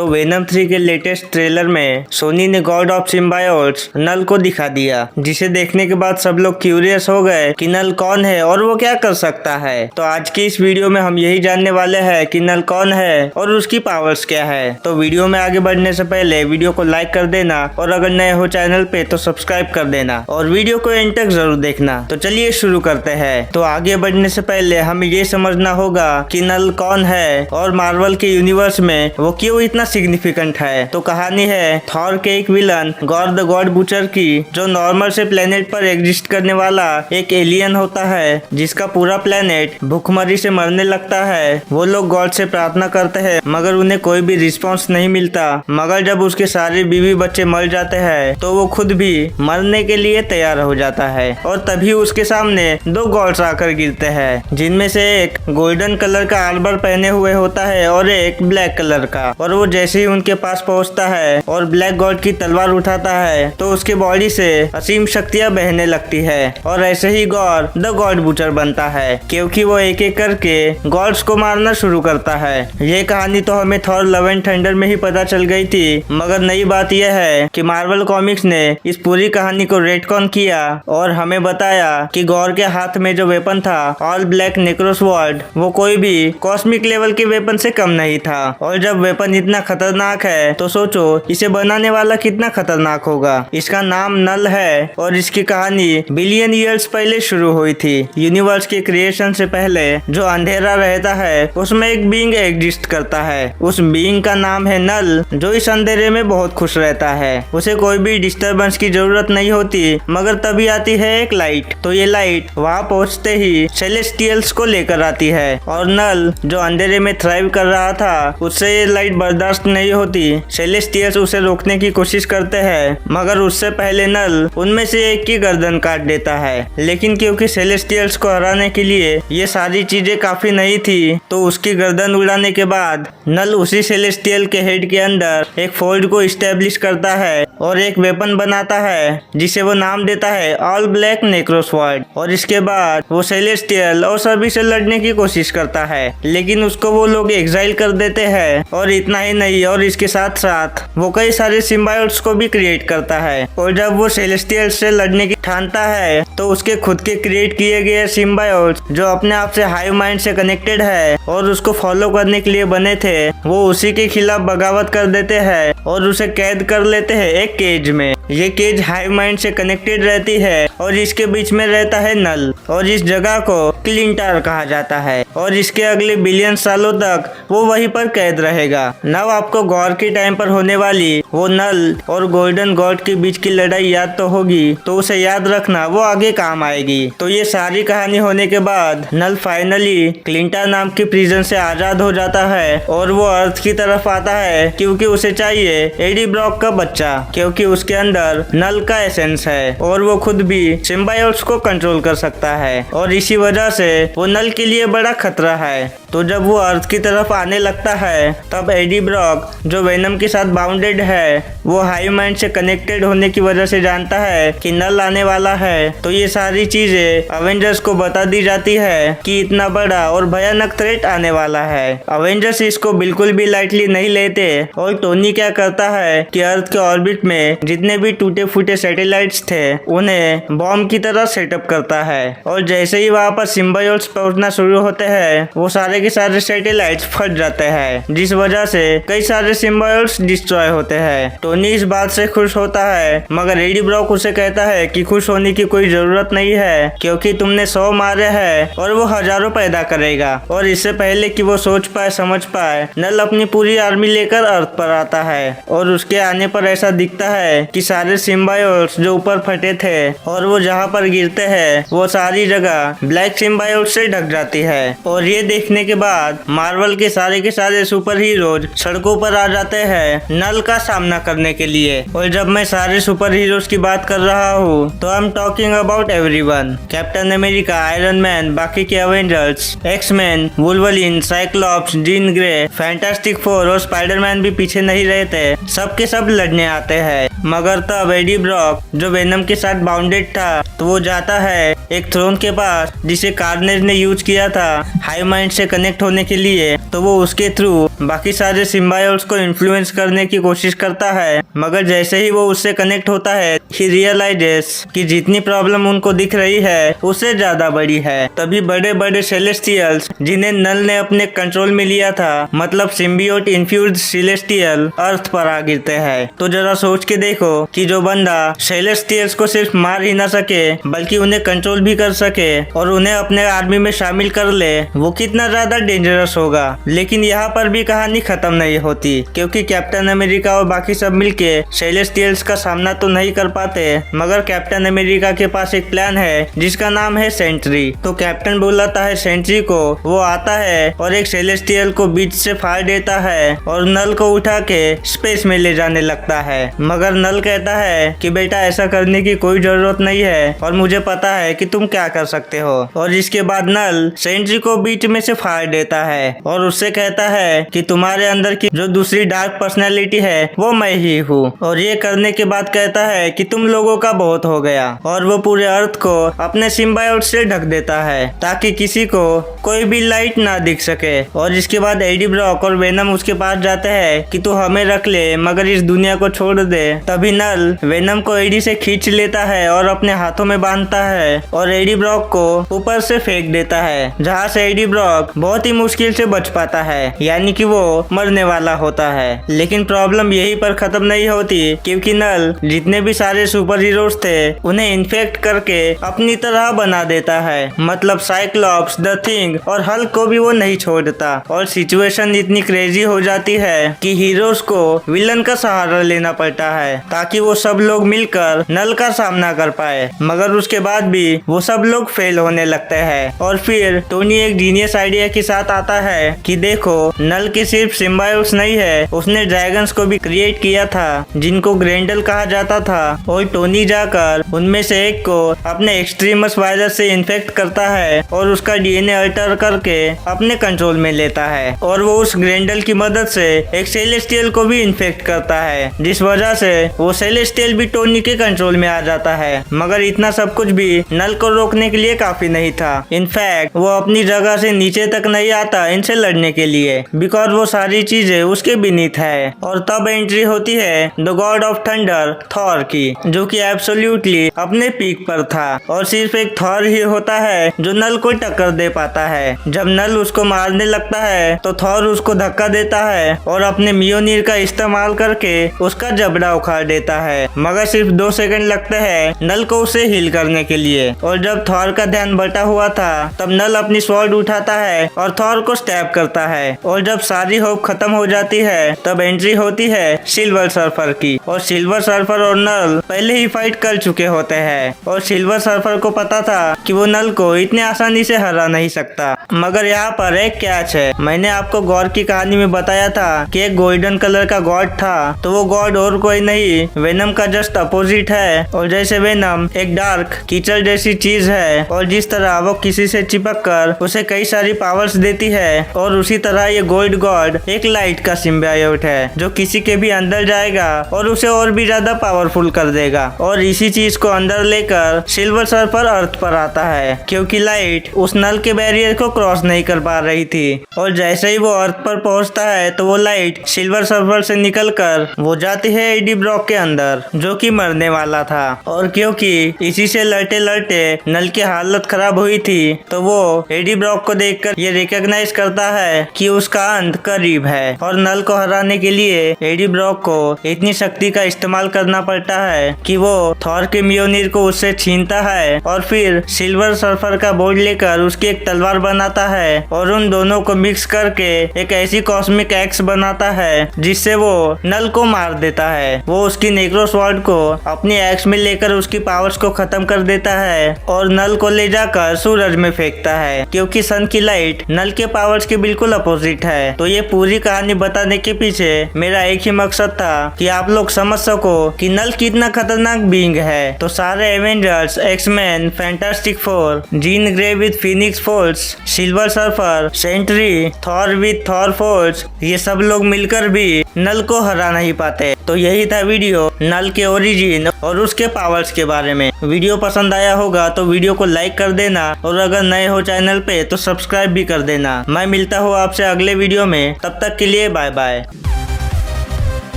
तो वेनम 3 के latest trailer में सोनी ने गॉड ऑफ सिम्बायोट्स नल को दिखा दिया, जिसे देखने के बाद सब लोग क्यूरियस हो गए कि नल कौन है और वो क्या कर सकता है। तो आज की इस वीडियो में हम यही जानने वाले हैं कि नल कौन है और उसकी पावर्स क्या है। तो वीडियो में आगे बढ़ने से पहले वीडियो को लाइक कर देना और अगर नए हो चैनल पे तो सब्सक्राइब कर देना और वीडियो को एंड तक जरूर देखना। तो चलिए शुरू करते हैं। तो आगे बढ़ने से पहले हमें ये समझना होगा कि नल कौन है और मार्वल के यूनिवर्स में वो क्यों इतना सिग्निफिकेंट है। तो कहानी है थॉर के एक villain gore the God butcher की, जो नॉर्मल से प्लेनेट पर एग्जिस्ट करने वाला एक एलियन होता है जिसका पूरा प्लेनेट भूखमरी से मरने लगता है। वो लोग गॉड से प्रार्थना करते हैं मगर उन्हें कोई भी रिस्पॉन्स नहीं मिलता। मगर जब उसके सारे बीवी बच्चे मर जाते हैं तो वो खुद भी मरने के लिए तैयार हो जाता है और तभी उसके सामने दो गॉड्स आकर गिरते हैं, जिनमें से एक गोल्डन कलर का आर्मर पहने हुए होता है और एक ब्लैक कलर का। और वो जैसे ही उनके पास पहुंचता है और ब्लैक गॉड की तलवार उठाता है तो उसके बॉडी से असीम शक्तियां बहने लगती है और ऐसे ही गॉड द गॉड बुचर बनता है, क्योंकि वो एक एक करके गॉड्स को मारना शुरू करता है। ये कहानी तो हमें थॉर लव एंड थंडर में ही पता चल गई थी, मगर नई बात यह है कि मार्वल कॉमिक्स ने इस पूरी कहानी को रेटकॉन किया और हमें बताया कि गॉर के हाथ में जो वेपन था ऑल ब्लैक नेक्रोस्वर्ड, वो कोई भी कॉस्मिक लेवल के वेपन से कम नहीं था। और जब वेपन इतना खतरनाक है तो सोचो इसे बनाने वाला कितना खतरनाक होगा। इसका नाम नल है और इसकी कहानी बिलियन ईयर्स पहले शुरू हुई थी। यूनिवर्स के क्रिएशन से पहले जो अंधेरा रहता है उसमें एक बीइंग एग्जिस्ट करता है। उस बीइंग का नाम है नल, जो इस अंधेरे में बहुत खुश रहता है। उसे कोई भी डिस्टरबेंस की जरूरत नहीं होती, मगर तभी आती है एक लाइट। तो ये लाइट वहाँ पहुँचते ही सेलेस्टियल्स को लेकर आती है और नल जो अंधेरे में थ्राइव कर रहा था उससे ये लाइट बर्दाश्त नहीं होती। सेलेस्टियल्स उसे रोकने की कोशिश करते हैं मगर उससे पहले नल उनमें से एक की गर्दन काट देता है। लेकिन क्योंकि सेलेस्टियल्स को हराने के लिए ये सारी चीजें काफी नहीं थी, तो उसकी गर्दन उड़ाने के बाद नल उसी सेलेस्टियल के हेड के अंदर एक फोल्ड को इस्टेब्लिश करता है और एक वेपन बनाता है जिसे वो नाम देता है ऑल ब्लैक नेक्रोस्वर्ड। और इसके बाद वो सेलेस्टियल और सभी से लड़ने की कोशिश करता है, लेकिन उसको वो लोग एग्जाइल कर देते हैं। और इतना ही नहीं, और इसके साथ साथ वो कई सारे सिम्बायोट्स को भी क्रिएट करता है। और जब वो सेलेस्टियल से लड़ने की ठानता है तो उसके खुद के क्रिएट किए गए सिम्बायोट्स जो अपने आप से हाइव माइंड से कनेक्टेड है और उसको फॉलो करने के लिए बने थे, वो उसी के खिलाफ बगावत कर देते हैं और उसे कैद कर लेते हैं एक केज में। ये केज हाइव माइंड से कनेक्टेड रहती है और इसके बीच में रहता है नल, और इस जगह को क्लिंटार कहा जाता है और इसके अगले बिलियन सालों तक वो वहीं पर कैद रहेगा। नव आपको गॉर के टाइम पर होने वाली वो नल और गोल्डन गॉड के बीच की लड़ाई याद तो होगी, तो उसे याद रखना, वो आगे काम आएगी। तो ये सारी कहानी होने के बाद नल फाइनली क्लिंटार नाम की प्रिजन से आजाद हो जाता है और वो अर्थ की तरफ आता है, क्योंकि उसे चाहिए एडी ब्रॉक का बच्चा, क्योंकि उसके अंदर नल का एसेंस है और वो खुद भी सिम्बायोट्स को कंट्रोल कर सकता है और इसी वजह से वो नल के लिए बड़ा खतरा है। तो जब वो अर्थ की तरफ आने लगता है तब एडी ब्रॉक जो वेनम के साथ बाउंडेड है, वो हाइव माइंड से कनेक्टेड होने की वजह से जानता है कि नल आने वाला है। तो ये सारी चीजें अवेंजर्स को बता दी जाती है कि इतना बड़ा और भयानक थ्रेट आने वाला है। अवेंजर्स इसको बिल्कुल भी लाइटली नहीं लेते और टोनी क्या करता है कि अर्थ के ऑर्बिट में जितने भी टूटे फूटे सैटेलाइट्स थे उन्हें बॉम्ब की तरह सेटअप करता है। और जैसे ही वहाँ पर सिम्बायोट्स पहुंचना शुरू होते हैं वो सारे के सारे सैटेलाइट्स फट जाते हैं, जिस वजह से कई सारे सिम्बायोट्स डिस्ट्रॉय होते हैं। टोनी इस बात से खुश होता है, मगर एडी ब्रॉक उसे कहता है कि खुश होने की कोई जरूरत नहीं है, क्योंकि तुमने 100 मारे हैं और वो हजारों पैदा करेगा। और इससे पहले कि वो सोच पाए समझ पाए, नल अपनी पूरी आर्मी लेकर अर्थ पर आता है और उसके आने पर ऐसा दिखता है कि सारे सिम्बायोट्स जो ऊपर फटे थे और वो जहाँ पर गिरते हैं वो सारी जगह ब्लैक सिम्बायोट्स से ढक जाती है। और ये देखने के बाद मार्वल के सारे सुपर हीरोज सड़कों पर आ जाते हैं नल का सामना करने के लिए। और जब मैं सारे सुपर हीरोज की बात कर रहा हूँ तो I am talking about everyone, captain America, iron man, बाकी के Avengers, X Men, Wolverine, Cyclops, Jean Grey, fantastic four और स्पाइडरमैन भी पीछे नहीं रहते। सबके सब लड़ने आते हैं। मगर तब एडी ब्रॉक जो वेनम के साथ बाउंडेड था तो वो जाता है एक थ्रोन के पास जिसे कार्नेज ने यूज किया था हाई माइंड से कनेक्ट होने के लिए। तो वो उसके थ्रू बाकी सारे सिम्बायोट्स को इन्फ्लुएंस करने की कोशिश करता है, मगर जैसे ही वो उससे कनेक्ट होता है ही रियलाइजेस कि जितनी प्रॉब्लम उनको दिख रही है उससे ज्यादा बड़ी है। तभी बड़े बड़े सेलेस्टियल्स जिन्हें नल ने अपने कंट्रोल में लिया था, मतलब सिम्बियोट इन्फ्यूज्ड सेलेस्टियल, अर्थ पर आ गिरते हैं। तो जरा सोच के देखो कि जो बंदा सेलेस्टियल्स को सिर्फ मार ही ना सके बल्कि उन्हें कंट्रोल भी कर सके और उन्हें अपने आर्मी में शामिल कर ले, वो कितना ज्यादा डेंजरस होगा। लेकिन यहाँ पर भी कहानी खत्म नहीं होती, क्योंकि कैप्टन अमेरिका और बाकी सब मिलके सेलेस्टियल्स का सामना तो नहीं कर पाते, मगर कैप्टन अमेरिका के पास एक प्लान है जिसका नाम है सेंट्री। तो कैप्टन बुलाता है सेंट्री को, वो आता है और एक सेलेस्टियल को बीच से फाड़ देता है और नल को उठा के स्पेस में ले जाने लगता है। मगर नल कहता है कि बेटा ऐसा करने की कोई जरूरत नहीं है और मुझे पता है कि तुम क्या कर सकते हो। और इसके बाद नल सेंट्री को बीच में से फाड़ देता है और उससे कहता है कि तुम्हारे अंदर की जो दूसरी डार्क पर्सनैलिटी है वो मैं ही हूँ। और ये करने के बाद कहता है कि तुम लोगों का बहुत हो गया, और वो पूरे अर्थ को अपने सिम्बायोट से ढक देता है ताकि किसी को कोई भी लाइट ना दिख सके। और इसके बाद एडी ब्रॉक और वेनम उसके पास जाते हैं कि तू हमें रख ले मगर इस दुनिया को छोड़ दे। तभी नल वेनम को एडी से खींच लेता है और अपने हाथों में बांधता है और एडी ब्रॉक को ऊपर से फेंक देता है, जहाँ से एडी ब्रॉक बहुत ही मुश्किल से बच पाता है, यानी कि वो मरने वाला होता है। लेकिन प्रॉब्लम यही पर खत्म नहीं होती, क्योंकि नल जितने भी सारे सुपर हीरोज थे उन्हें इन्फेक्ट करके अपनी तरह बना देता है, मतलब साइक्लॉप्स, द थिंग और हल्क को भी वो नहीं छोड़ता। और सिचुएशन इतनी क्रेजी हो जाती है कि हीरोज को विलन का सहारा लेना पड़ता है ताकि वो सब लोग मिलकर नल का सामना कर पाए। मगर उसके बाद भी वो सब लोग फेल होने लगते हैं और फिर टोनी एक जीनियस आइडिया के साथ आता है कि देखो नल के सिर्फ सिम्बायोट्स नहीं है, उसने ड्रैगन्स को भी क्रिएट किया था जिनको ग्रेंडल कहा जाता था। और टोनी जाकर उनमें से एक को अपने एक्सट्रीमस वायरस से इन्फेक्ट करता है और उसका डीएनए अल्टर करके अपने कंट्रोल में लेता है, और वो उस ग्रेंडल की मदद से एक सेलेस्टियल को भी इन्फेक्ट करता है, जिस वजह से वो सेलेस्टियल भी टोनी के कंट्रोल में आ जाता है। मगर इतना सब कुछ भी नल को रोकने के लिए काफी नहीं था। इनफैक्ट वो अपनी जगह से नीचे तक नहीं आता इनसे लड़ने के लिए, बिकॉज वो सारी चीजें उसके बीनीथ है। और तब एंट्री होती है the God of thunder, Thor की, जो कि एब्सोल्युटली अपने पीक पर था और सिर्फ एक थॉर ही होता है जो नल को टक्कर दे पाता है। जब नल उसको मारने लगता है तो थॉर उसको धक्का देता है और अपने मियोनीर का इस्तेमाल करके उसका जबड़ा उखाड़ देता है, मगर सिर्फ 2 सेकंड लगते हैं नल को उसे हील करने के लिए। और जब थॉर का ध्यान बटा हुआ था तब नल अपनी स्वॉर्ड उठाता है और थॉर को स्टैब करता है। और जब सारी होप खत्म हो जाती है तब एंट्री होती है सिल्वर सर्फर की, और सिल्वर सर्फर और नल पहले ही फाइट कर चुके होते हैं और सिल्वर सर्फर को पता था कि वो नल को इतने आसानी से हरा नहीं सकता। मगर यहाँ पर एक कैच है, मैंने आपको गॉड की कहानी में बताया था कि एक गोल्डन कलर का गॉड था, तो वो गॉड और कोई नहीं वेनम का जस्ट अपोजिट है। और जैसे वेनम एक डार्क कीचड़ जैसी चीज है और जिस तरह वो किसी से चिपक कर उसे कई सारी पावर्स देती है, और उसी तरह ये गोल्ड गॉड एक लाइट का सिम्बायोट है जो किसी के भी अंदर जाएगा और उसे और भी ज्यादा पावरफुल कर देगा। और इसी चीज को अंदर लेकर सिल्वर सर्फर अर्थ पर आता है, क्योंकि लाइट उस नल के बैरियर को क्रॉस नहीं कर पा रही थी। और जैसे ही वो अर्थ पर पहुंचता है तो वो लाइट सिल्वर सर्फर से निकलकर वो जाती है एडी ब्रॉक के अंदर, जो कि मरने वाला था। और क्योंकि इसी से लड़ते लड़ते नल की हालत खराब हुई थी तो वो एडी ब्रॉक को देखकर ये रिकॉग्नाइज करता है कि उसका अंत करीब है। और नल को हराने के लिए एडी ब्रॉक को इतनी शक्ति का इस्तेमाल करना पड़ता है कि वो थॉर के मियोनीर को उससे छीनता है और फिर सिल्वर सर्फर का बोर्ड लेकर उसकी एक तलवार बनाता है और उन दोनों को मिक्स करके एक ऐसी कॉस्मिक एक्स बनाता है जिससे वो नल को मार देता है। वो उसकी नेक्रो स्वॉर्ड को अपनी एक्स में लेकर उसकी पावर्स को खत्म कर देता है और नल को ले जाकर सूरज में फेंकता है, क्योंकि सन की लाइट नल के पावर्स के बिल्कुल अपोजिट है। तो ये पूरी कहानी बताने के पीछे मेरा एक ही मकसद था कि आप लोग समझ सको कि नल कितना खतरनाक बीइंग है। तो सारे Avengers, X Men, Fantastic Four, Jean Grey with Phoenix Force, Silver Surfer, Sentry, Thor with Thor Force, ये सब लोग मिलकर भी नल को हरा नहीं पाते। तो यही था वीडियो नल के ओरिजिन और उसके पावर्स के बारे में। वीडियो पसंद आया होगा तो वीडियो को लाइक कर देना और अगर नए हो चैनल पे तो सब्सक्राइब भी कर देना। मैं मिलता हूँ आपसे अगले वीडियो में। में। तब तक के लिए बाय बाय।